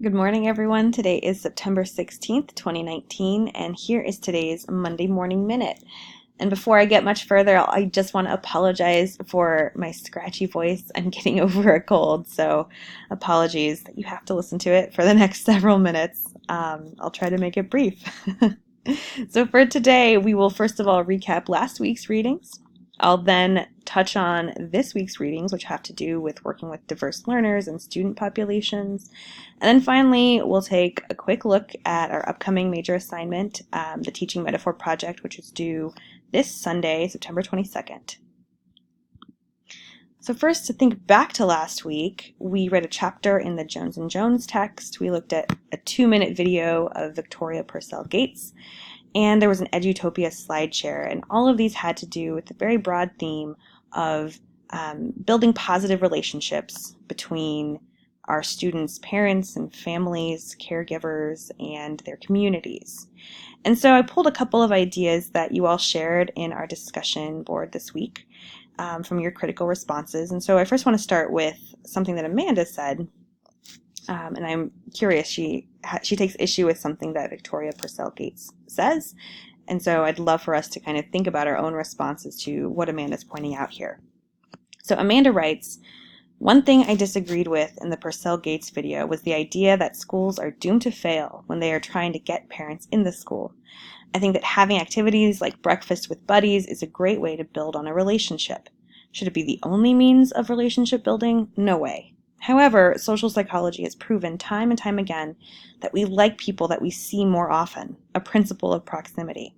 Good morning, everyone. Today is September 16th, 2019, and here is today's Monday Morning Minute. And before I get much further, I just want to apologize for my scratchy voice. I'm getting over a cold, so apologies that you have to listen to it for the next several minutes. I'll try to make it brief. So for today, we will first of all recap last week's readings. I'll then touch on this week's readings, which have to do with working with diverse learners and student populations. And then finally, we'll take a quick look at our upcoming major assignment, the Teaching Metaphor Project, which is due this Sunday, September 22nd. So first, to think back to last week, we read a chapter in the Jones & Jones text. We looked at a 2-minute video of Victoria Purcell Gates, and there was an Edutopia slide share, and all of these had to do with the very broad theme of building positive relationships between our students' parents and families, caregivers, and their communities. And so I pulled a couple of ideas that you all shared in our discussion board this week from your critical responses. And so I first want to start with something that Amanda said, and I'm curious, she takes issue with something that Victoria Purcell Gates says, and so I'd love for us to kind of think about our own responses to what Amanda's pointing out here. So Amanda writes, "One thing I disagreed with in the Purcell Gates video was the idea that schools are doomed to fail when they are trying to get parents in the school. I think that having activities like breakfast with buddies is a great way to build on a relationship. Should it be the only means of relationship building? No way. However, social psychology has proven time and time again that we like people that we see more often, a principle of proximity.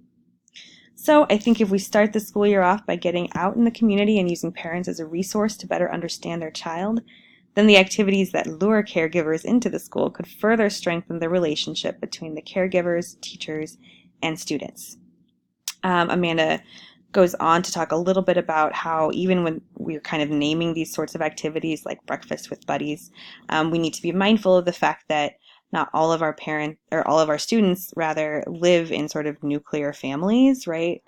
So I think if we start the school year off by getting out in the community and using parents as a resource to better understand their child, then the activities that lure caregivers into the school could further strengthen the relationship between the caregivers, teachers, and students." Amanda goes on to talk a little bit about how even when we're kind of naming these sorts of activities like breakfast with buddies, we need to be mindful of the fact that not all of our parents, or all of our students rather, live in sort of nuclear families, right?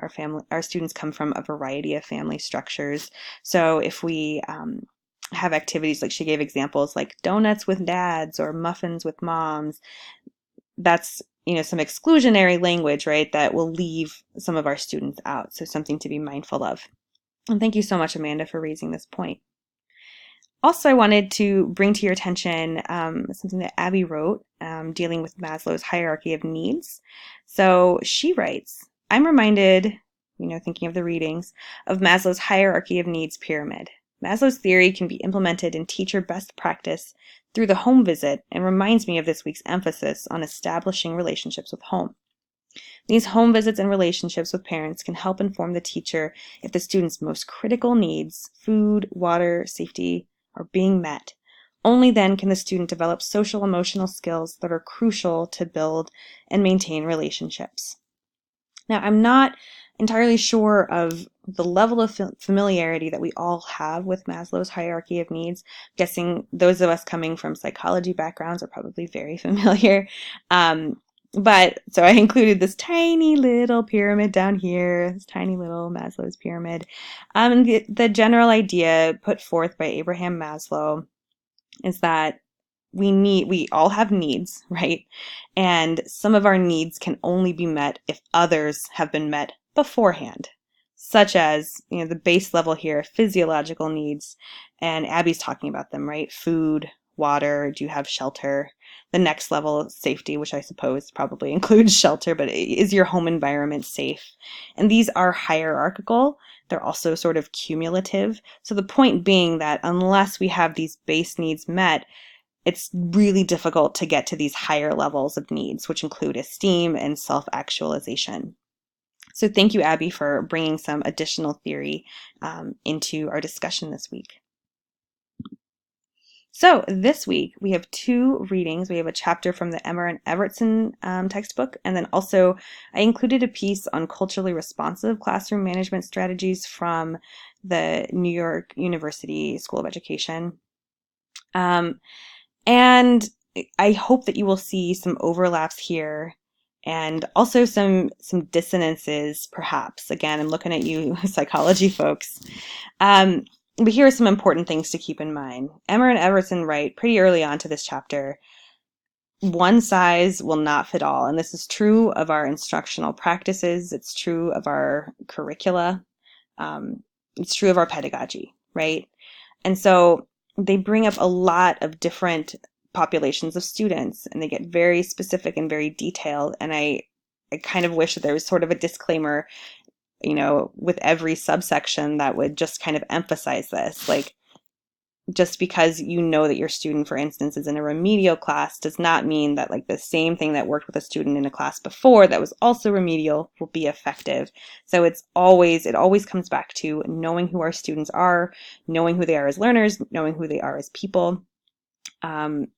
Our students come from a variety of family structures. So if we have activities like she gave examples like donuts with dads or muffins with moms, that's some exclusionary language, right, that will leave some of our students out. So something to be mindful of. And thank you so much, Amanda, for raising this point. Also, I wanted to bring to your attention something that Abby wrote dealing with Maslow's hierarchy of needs. So she writes, "I'm reminded, thinking of the readings, of Maslow's hierarchy of needs pyramid. Maslow's theory can be implemented in teacher best practice through the home visit and reminds me of this week's emphasis on establishing relationships with home. These home visits and relationships with parents can help inform the teacher if the student's most critical needs, food, water, safety, are being met. Only then can the student develop social emotional skills that are crucial to build and maintain relationships." Now, I'm not entirely sure of the level of familiarity that we all have with Maslow's hierarchy of needs. I'm guessing those of us coming from psychology backgrounds are probably very familiar. But so I included this tiny little pyramid down here, this tiny little Maslow's pyramid. The general idea put forth by Abraham Maslow is that we all have needs, right? And some of our needs can only be met if others have been met beforehand, such as, the base level here, physiological needs. And Abby's talking about them, right? Food, water, do you have shelter? The next level, safety, which I suppose probably includes shelter, but is your home environment safe? And these are hierarchical. They're also sort of cumulative. So the point being that unless we have these base needs met, it's really difficult to get to these higher levels of needs, which include esteem and self-actualization. So thank you, Abby, for bringing some additional theory into our discussion this week. So this week we have 2 readings. We have a chapter from the Emmer and Evertson textbook, and then also I included a piece on culturally responsive classroom management strategies from the New York University School of Education. And I hope that you will see some overlaps here and also some dissonances, perhaps. Again, I'm looking at you psychology folks. But here are some important things to keep in mind. Emmer and Evertson write pretty early on to this chapter, one size will not fit all. And this is true of our instructional practices. It's true of our curricula. It's true of our pedagogy, right? And so they bring up a lot of different populations of students, and they get very specific and very detailed. And I kind of wish that there was sort of a disclaimer, with every subsection that would just kind of emphasize this. Like, just because you know that your student, for instance, is in a remedial class does not mean that like the same thing that worked with a student in a class before that was also remedial will be effective. So it always comes back to knowing who our students are, knowing who they are as learners, knowing who they are as people, and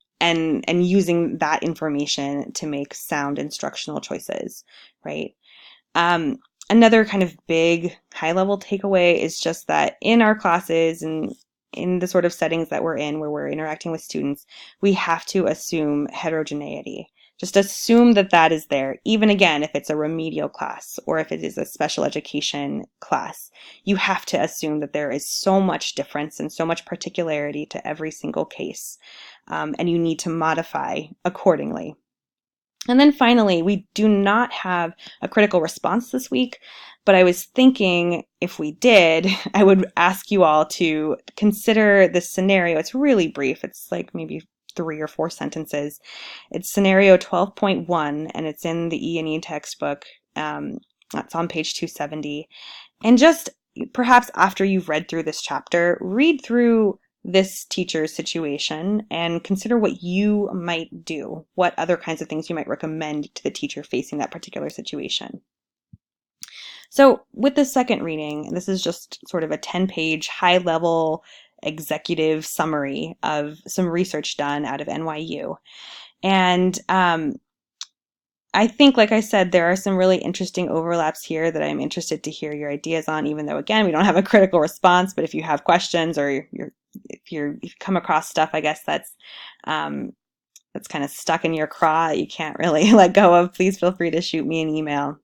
using that information to make sound instructional choices, right? Another kind of big high-level takeaway is just that in our classes and in the sort of settings that we're in where we're interacting with students, we have to assume heterogeneity. Just assume that that is there, even again, if it's a remedial class or if it is a special education class. You have to assume that there is so much difference and so much particularity to every single case, and you need to modify accordingly. And then finally, we do not have a critical response this week, but I was thinking if we did, I would ask you all to consider this scenario. It's really brief. It's like maybe 3 or 4 sentences. It's scenario 12.1, and it's in the E&E textbook. That's on page 270. And just perhaps after you've read through this chapter, read through this teacher's situation and consider what you might do, what other kinds of things you might recommend to the teacher facing that particular situation. So with the second reading, this is just sort of a 10-page high-level executive summary of some research done out of NYU. And I think, like I said, there are some really interesting overlaps here that I'm interested to hear your ideas on, even though, again, we don't have a critical response. But if you have questions or if you come across stuff, I guess that's kind of stuck in your craw that you can't really let go of, please feel free to shoot me an email.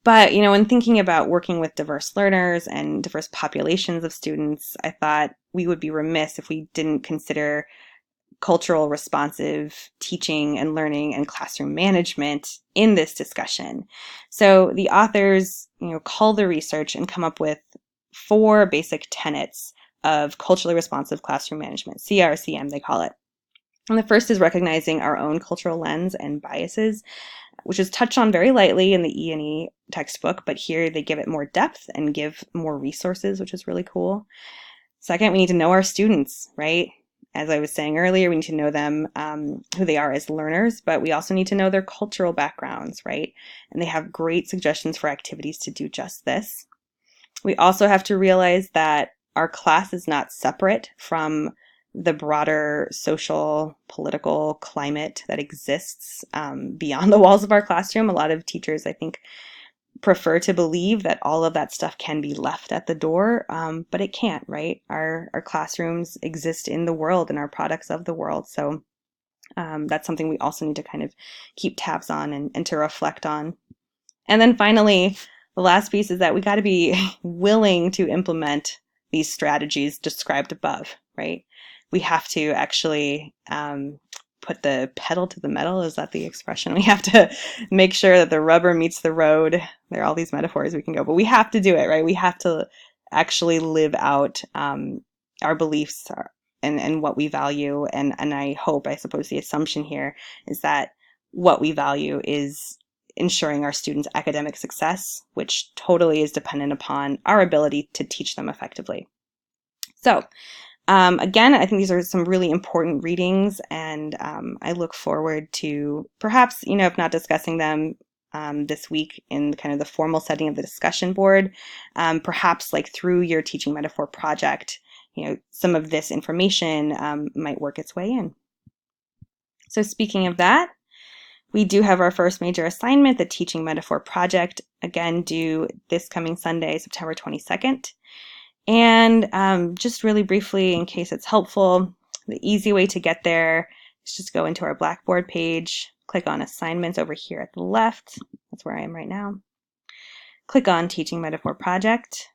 But, when thinking about working with diverse learners and diverse populations of students, I thought we would be remiss if we didn't consider cultural responsive teaching and learning and classroom management in this discussion. So the authors, cull the research and come up with 4 basic tenets of culturally responsive classroom management, CRCM they call it. And the first is recognizing our own cultural lens and biases, which is touched on very lightly in the E&E textbook, but here they give it more depth and give more resources, which is really cool. Second, we need to know our students, right? As I was saying earlier, we need to know them, who they are as learners, but we also need to know their cultural backgrounds, right? And they have great suggestions for activities to do just this. We also have to realize that our class is not separate from the broader social, political climate that exists beyond the walls of our classroom. A lot of teachers, I think, prefer to believe that all of that stuff can be left at the door, but it can't, right? Our classrooms exist in the world and are products of the world. So that's something we also need to kind of keep tabs on and to reflect on. And then finally, the last piece is that we got to be willing to implement these strategies described above, right? We have to actually put the pedal to the metal. Is that the expression? We have to make sure that the rubber meets the road. There are all these metaphors we can go, but we have to do it, right? We have to actually live out our beliefs and what we value. And I suppose the assumption here is that what we value is ensuring our students' academic success, which totally is dependent upon our ability to teach them effectively. So again, I think these are some really important readings, and I look forward to perhaps, if not discussing them this week in kind of the formal setting of the discussion board, perhaps like through your teaching metaphor project, some of this information might work its way in. So speaking of that, we do have our first major assignment, the teaching metaphor project, again due this coming Sunday, September 22nd. And just really briefly, in case it's helpful, the easy way to get there is just go into our Blackboard page, click on assignments over here at the left. That's where I am right now. Click on Teaching Metaphor Project.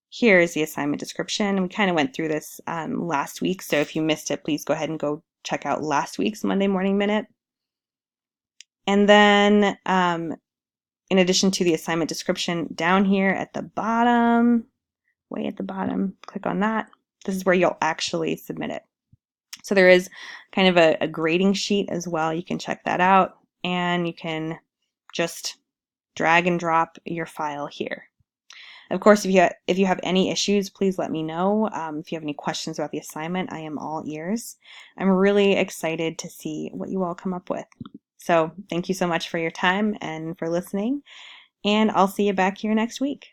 Here is the assignment description. We kind of went through this last week, so if you missed it, please go ahead and go check out last week's Monday Morning Minute. And then in addition to the assignment description, down here at the bottom, way at the bottom, click on that. This is where you'll actually submit it. So there is kind of a grading sheet as well. You can check that out, and you can just drag and drop your file here. Of course, if you have any issues, please let me know. If you have any questions about the assignment, I am all ears. I'm really excited to see what you all come up with. So thank you so much for your time and for listening, and I'll see you back here next week.